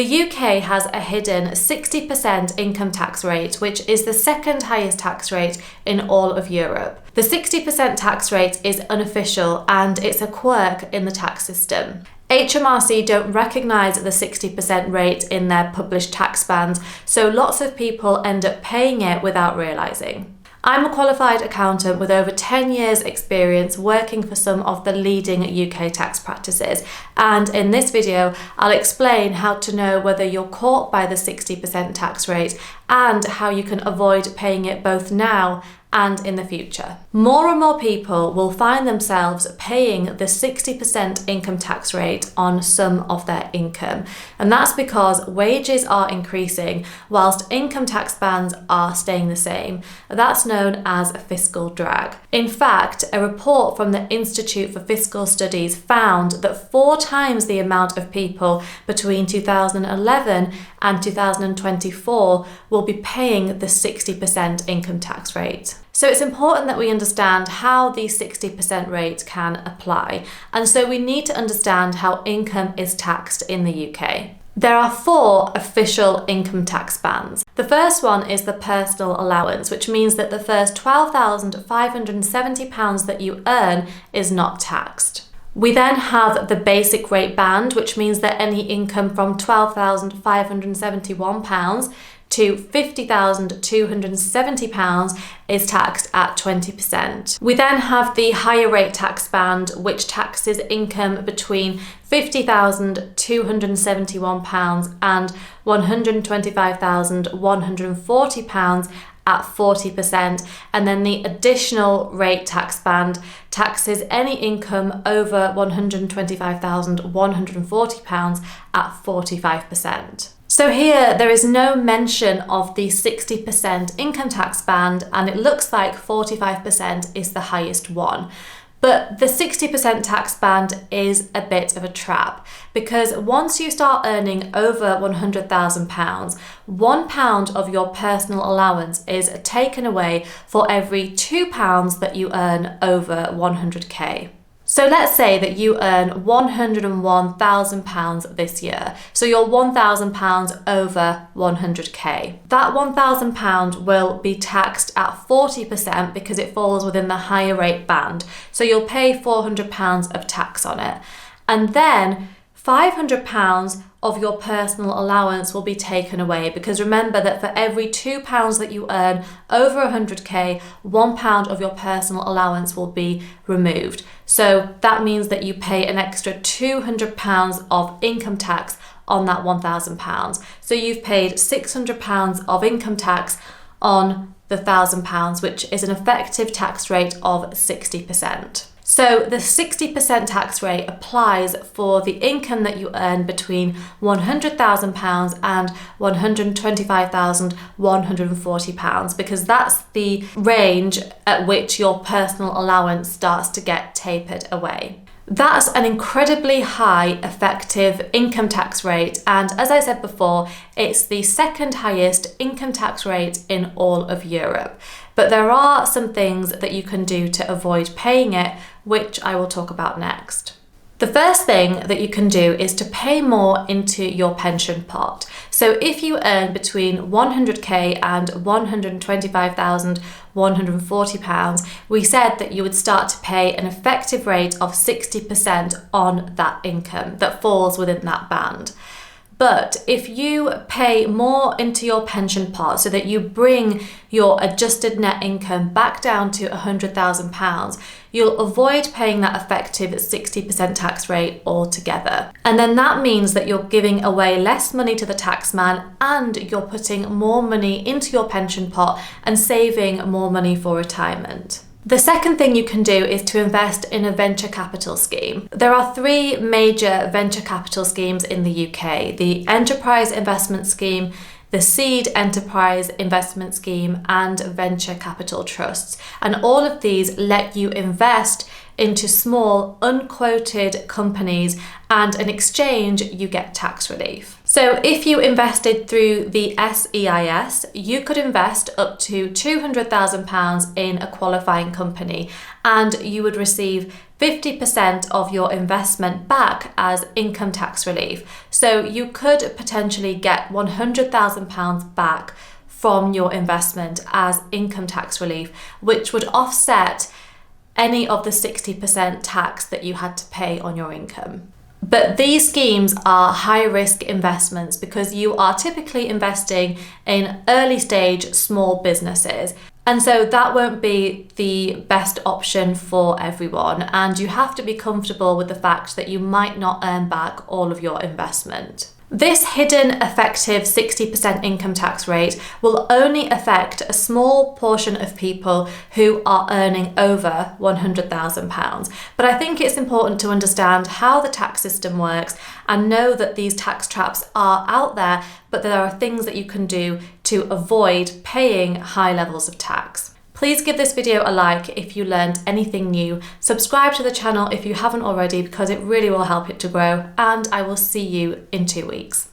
The UK has a hidden 60% income tax rate, which is the second highest tax rate in all of Europe. The 60% tax rate is unofficial and it's a quirk in the tax system. HMRC don't recognise the 60% rate in their published tax bands, so lots of people end up paying it without realising. I'm a qualified accountant with over 10 years experience working for some of the leading UK tax practices, and in this video I'll explain how to know whether you're caught by the 60% tax rate and how you can avoid paying it both now and in the future. More and more people will find themselves paying the 60% income tax rate on some of their income, and that's because wages are increasing whilst income tax bands are staying the same. That's known as a fiscal drag. In fact, a report from the Institute for Fiscal Studies found that 4 times the amount of people between 2011 and 2024 will be paying the 60% income tax rate. So it's important that we understand how the 60% rate can apply, and so we need to understand how income is taxed in the UK. There are 4 official income tax bands. The first one is the personal allowance, which means that the first £12,570 that you earn is not taxed. We then have the basic rate band, which means that any income from £12,571 to £50,270 is taxed at 20%. We then have the higher rate tax band, which taxes income between £50,271 and £125,140 at 40%, and then the additional rate tax band taxes any income over £125,140 at 45%. So here there is no mention of the 60% income tax band, and it looks like 45% is the highest one. But the 60% tax band is a bit of a trap, because once you start earning over £100,000, £1 of your personal allowance is taken away for every £2 that you earn over 100k. So let's say that you earn £101,000 this year, so you're £1,000 over 100k. That £1,000 will be taxed at 40% because it falls within the higher rate band, so you'll pay £400 of tax on it. And then £500 of your personal allowance will be taken away, because remember that for every £2 that you earn over 100k, £1 of your personal allowance will be removed. So that means that you pay an extra £200 of income tax on that £1,000. So you've paid £600 of income tax on the £1,000, which is an effective tax rate of 60%. So the 60% tax rate applies for the income that you earn between £100,000 and £125,140, because that's the range at which your personal allowance starts to get tapered away. That's an incredibly high effective income tax rate, and as I said before, it's the second highest income tax rate in all of Europe. But there are some things that you can do to avoid paying it, which I will talk about next. The first thing that you can do is to pay more into your pension pot. So if you earn between 100k and £125,140, we said that you would start to pay an effective rate of 60% on that income that falls within that band. But if you pay more into your pension pot so that you bring your adjusted net income back down to £100,000, you'll avoid paying that effective 60% tax rate altogether. And then that means that you're giving away less money to the taxman, and you're putting more money into your pension pot and saving more money for retirement. The second thing you can do is to invest in a venture capital scheme. There are 3 major venture capital schemes in the UK: the Enterprise Investment Scheme, the Seed Enterprise Investment Scheme, and venture capital trusts. And all of these let you invest into small, unquoted companies, and in exchange, you get tax relief. So if you invested through the SEIS, you could invest up to £200,000 in a qualifying company, and you would receive 50% of your investment back as income tax relief. So you could potentially get £100,000 back from your investment as income tax relief, which would offset any of the 60% tax that you had to pay on your income. But these schemes are high risk investments because you are typically investing in early stage small businesses. And so that won't be the best option for everyone. And you have to be comfortable with the fact that you might not earn back all of your investment. This hidden effective 60% income tax rate will only affect a small portion of people who are earning over £100,000. But I think it's important to understand how the tax system works and know that these tax traps are out there, but there are things that you can do to avoid paying high levels of tax. Please give this video a like if you learned anything new. Subscribe to the channel if you haven't already because it really will help it to grow, and I will see you in 2 weeks.